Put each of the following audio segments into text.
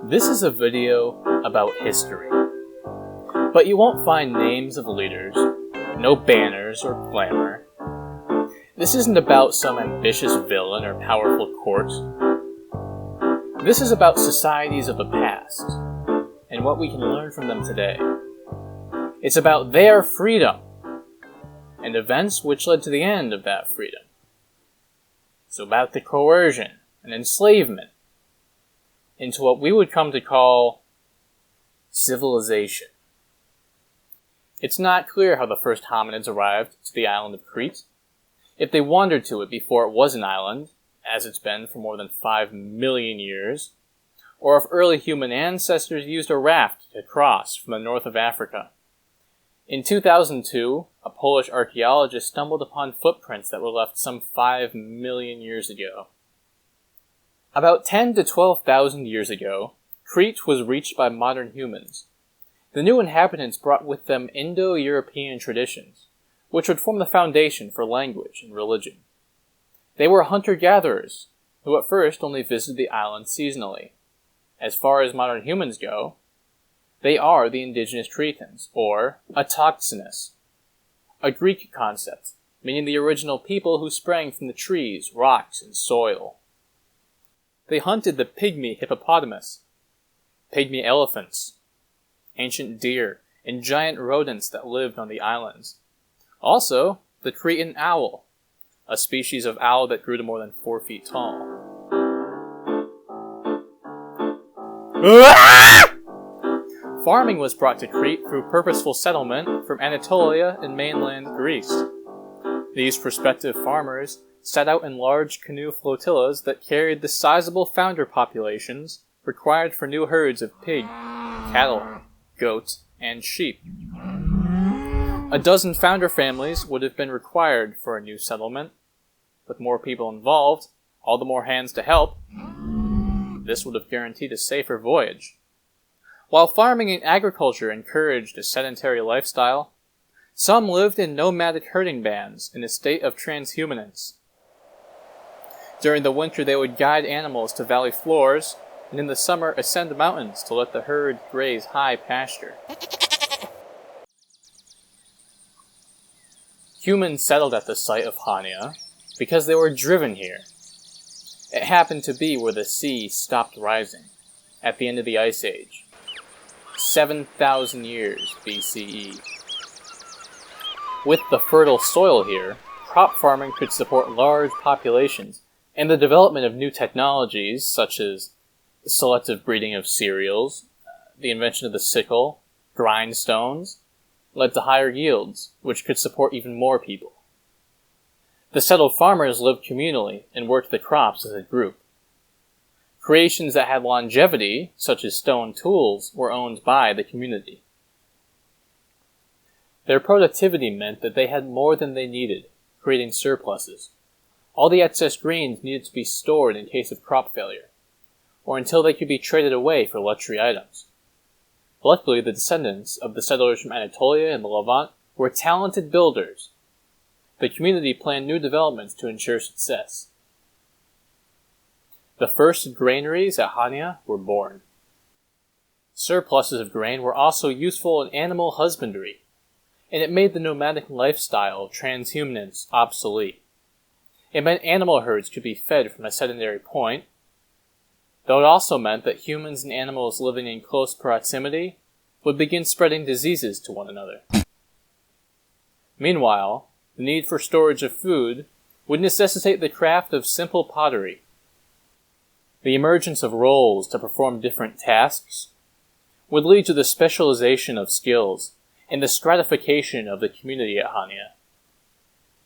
This is a video about history, but you won't find names of leaders, no banners or glamour. This isn't about some ambitious villain or powerful court. This is about societies of the past, and what we can learn from them today. It's about their freedom, and events which led to the end of that freedom. So about the coercion and enslavement into what we would come to call civilization. It's not clear how the first hominids arrived to the island of Crete, if they wandered to it before it was an island, as it's been for more than 5 million years, or if early human ancestors used a raft to cross from the north of Africa. In 2002, a Polish archaeologist stumbled upon footprints that were left some 5 million years ago. About 10 to 12,000 years ago, Crete was reached by modern humans. The new inhabitants brought with them Indo-European traditions, which would form the foundation for language and religion. They were hunter-gatherers, who at first only visited the island seasonally. As far as modern humans go, they are the indigenous Cretans, or autochthonous, a Greek concept, meaning the original people who sprang from the trees, rocks, and soil. They hunted the pygmy hippopotamus, pygmy elephants, ancient deer, and giant rodents that lived on the islands. Also, the Cretan owl, a species of owl that grew to more than 4 feet tall. Farming was brought to Crete through purposeful settlement from Anatolia and mainland Greece. These prospective farmers set out in large canoe flotillas that carried the sizable founder populations required for new herds of pig, cattle, goat, and sheep. A dozen founder families would have been required for a new settlement. With more people involved, all the more hands to help, this would have guaranteed a safer voyage. While farming and agriculture encouraged a sedentary lifestyle, some lived in nomadic herding bands in a state of transhumanance. During the winter, they would guide animals to valley floors, and in the summer ascend mountains to let the herd graze high pasture. Humans settled at the site of Chania because they were driven here. It happened to be where the sea stopped rising, at the end of the Ice Age, 7,000 years BCE. With the fertile soil here, crop farming could support large populations, and the development of new technologies, such as selective breeding of cereals, the invention of the sickle, grindstones, led to higher yields, which could support even more people. The settled farmers lived communally and worked the crops as a group. Creations that had longevity, such as stone tools, were owned by the community. Their productivity meant that they had more than they needed, creating surpluses. All the excess grains needed to be stored in case of crop failure, or until they could be traded away for luxury items. Luckily, the descendants of the settlers from Anatolia and the Levant were talented builders. The community planned new developments to ensure success. The first granaries at Chania were born. Surpluses of grain were also useful in animal husbandry, and it made the nomadic lifestyle of transhumanists obsolete. It meant animal herds could be fed from a sedentary point, though it also meant that humans and animals living in close proximity would begin spreading diseases to one another. Meanwhile, the need for storage of food would necessitate the craft of simple pottery. The emergence of roles to perform different tasks would lead to the specialization of skills and the stratification of the community at Chania.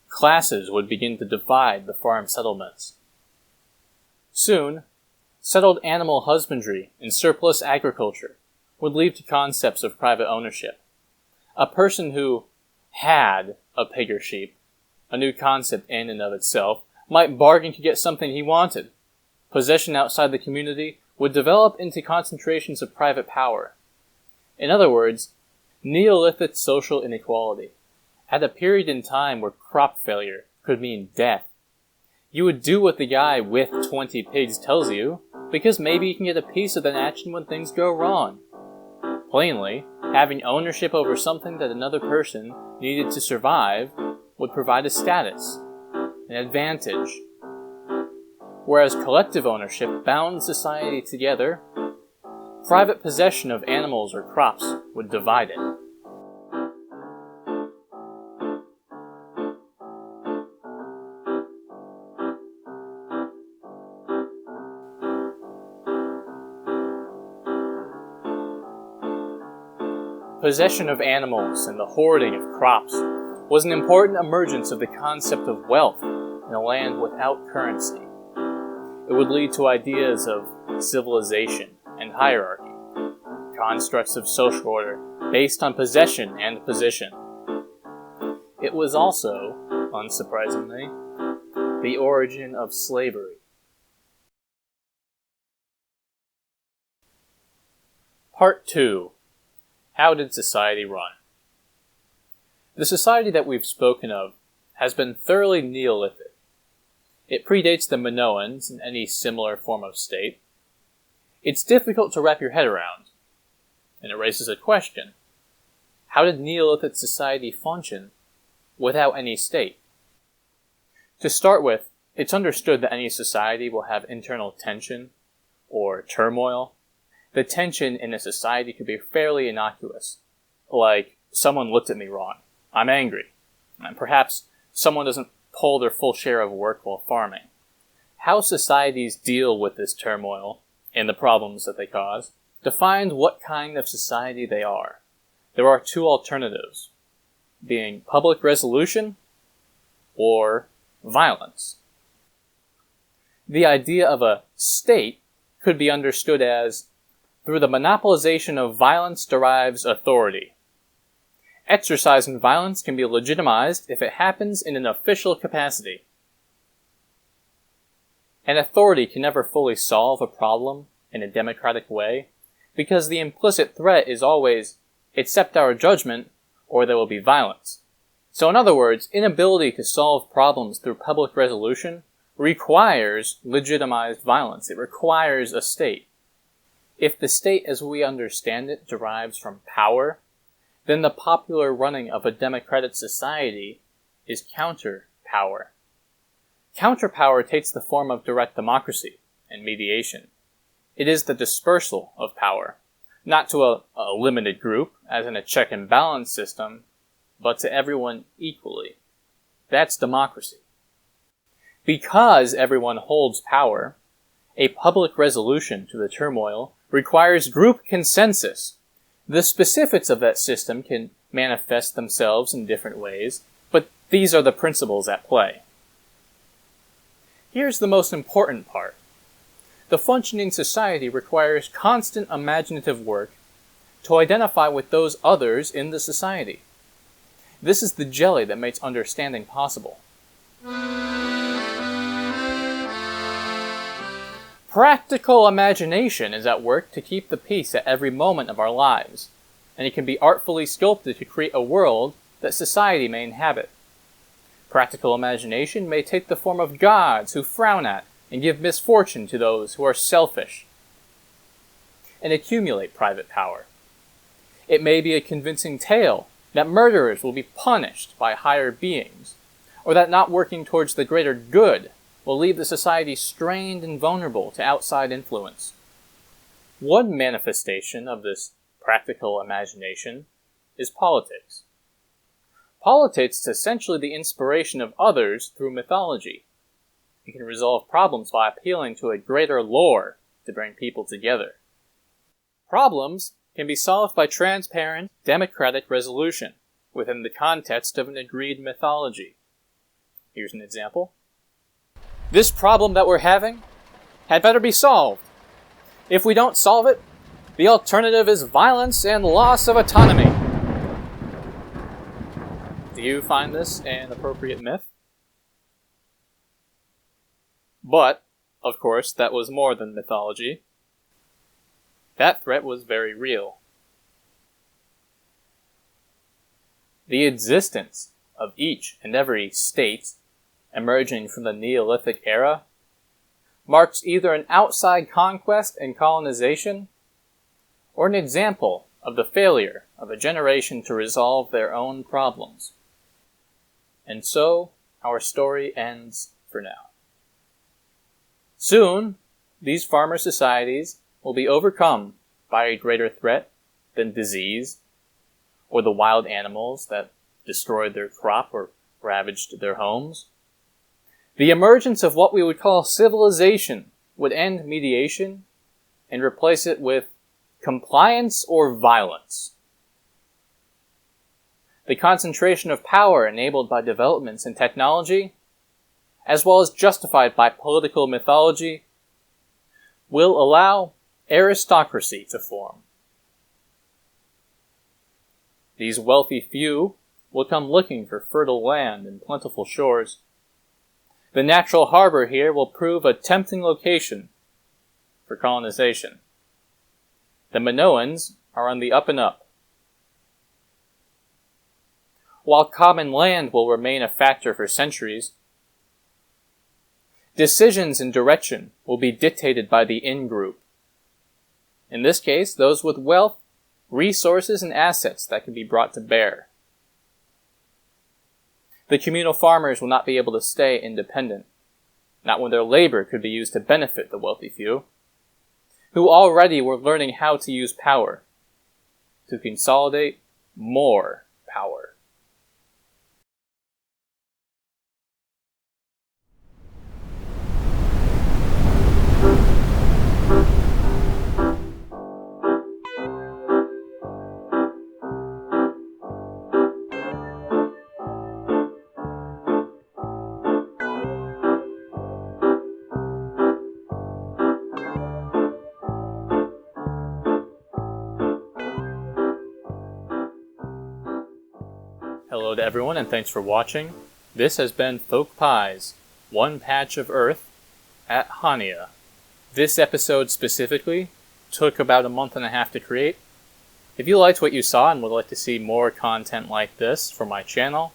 Classes would begin to divide the farm settlements. Soon, settled animal husbandry and surplus agriculture would lead to concepts of private ownership. A person who had a pig or sheep, a new concept in and of itself, might bargain to get something he wanted. Possession outside the community would develop into concentrations of private power. In other words, Neolithic social inequality. At a period in time where crop failure could mean death, you would do what the guy with 20 pigs tells you, because maybe you can get a piece of that action when things go wrong. Plainly, having ownership over something that another person needed to survive would provide a status, an advantage. Whereas collective ownership bound society together, private possession of animals or crops would divide it. Possession of animals and the hoarding of crops was an important emergence of the concept of wealth in a land without currency. It would lead to ideas of civilization and hierarchy, constructs of social order based on possession and position. It was also, unsurprisingly, the origin of slavery. Part 2. How did society run? The society that we've spoken of has been thoroughly Neolithic. It predates the Minoans and any similar form of state. It's difficult to wrap your head around, and it raises a question. How did Neolithic society function without any state? To start with, it's understood that any society will have internal tension or turmoil. The tension in a society could be fairly innocuous, like someone looked at me wrong, I'm angry, and perhaps someone doesn't pull their full share of work while farming. How societies deal with this turmoil and the problems that they cause defines what kind of society they are. There are two alternatives, being public resolution or violence. The idea of a state could be understood as, through the monopolization of violence derives authority. Exercising violence can be legitimized if it happens in an official capacity. An authority can never fully solve a problem in a democratic way, because the implicit threat is always, accept our judgment, or there will be violence. So in other words, inability to solve problems through public resolution requires legitimized violence. It requires a state. If the state as we understand it derives from power, then the popular running of a democratic society is counter-power. Counter-power takes the form of direct democracy and mediation. It is the dispersal of power, not to a limited group, as in a check and balance system, but to everyone equally. That's democracy. Because everyone holds power, a public resolution to the turmoil requires group consensus. The specifics of that system can manifest themselves in different ways, but these are the principles at play. Here's the most important part. The functioning society requires constant imaginative work to identify with those others in the society. This is the jelly that makes understanding possible. Practical imagination is at work to keep the peace at every moment of our lives, and it can be artfully sculpted to create a world that society may inhabit. Practical imagination may take the form of gods who frown at and give misfortune to those who are selfish and accumulate private power. It may be a convincing tale that murderers will be punished by higher beings, or that not working towards the greater good will leave the society strained and vulnerable to outside influence. One manifestation of this practical imagination is politics. Politics is essentially the inspiration of others through mythology. It can resolve problems by appealing to a greater lore to bring people together. Problems can be solved by transparent, democratic resolution within the context of an agreed mythology. Here's an example. This problem that we're having had better be solved. If we don't solve it, the alternative is violence and loss of autonomy. Do you find this an appropriate myth? But, of course, that was more than mythology. That threat was very real. The existence of each and every state emerging from the Neolithic era marks either an outside conquest and colonization, or an example of the failure of a generation to resolve their own problems. And so, our story ends for now. Soon, these farmer societies will be overcome by a greater threat than disease, or the wild animals that destroyed their crop or ravaged their homes. The emergence of what we would call civilization would end mediation and replace it with compliance or violence. The concentration of power enabled by developments in technology, as well as justified by political mythology, will allow aristocracy to form. These wealthy few will come looking for fertile land and plentiful shores. The natural harbor here will prove a tempting location for colonization. The Minoans are on the up and up. While common land will remain a factor for centuries, decisions and direction will be dictated by the in-group. In this case, those with wealth, resources, and assets that can be brought to bear. The communal farmers will not be able to stay independent, not when their labor could be used to benefit the wealthy few, who already were learning how to use power to consolidate more power. Hello to everyone, and thanks for watching. This has been folkpie's One Patch of Earth at Chania. This episode specifically took about a month and a half to create. If you liked what you saw and would like to see more content like this from my channel,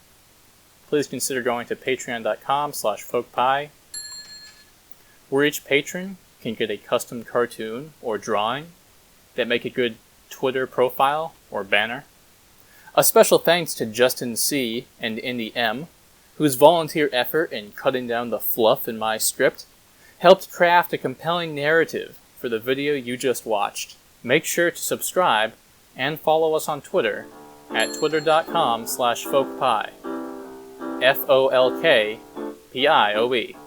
please consider going to patreon.com/folkpie, where each patron can get a custom cartoon or drawing that make a good Twitter profile or banner. A special thanks to Justin C. and Indy M, whose volunteer effort in cutting down the fluff in my script helped craft a compelling narrative for the video you just watched. Make sure to subscribe and follow us on Twitter at twitter.com/folkpie. FOLKPIOE.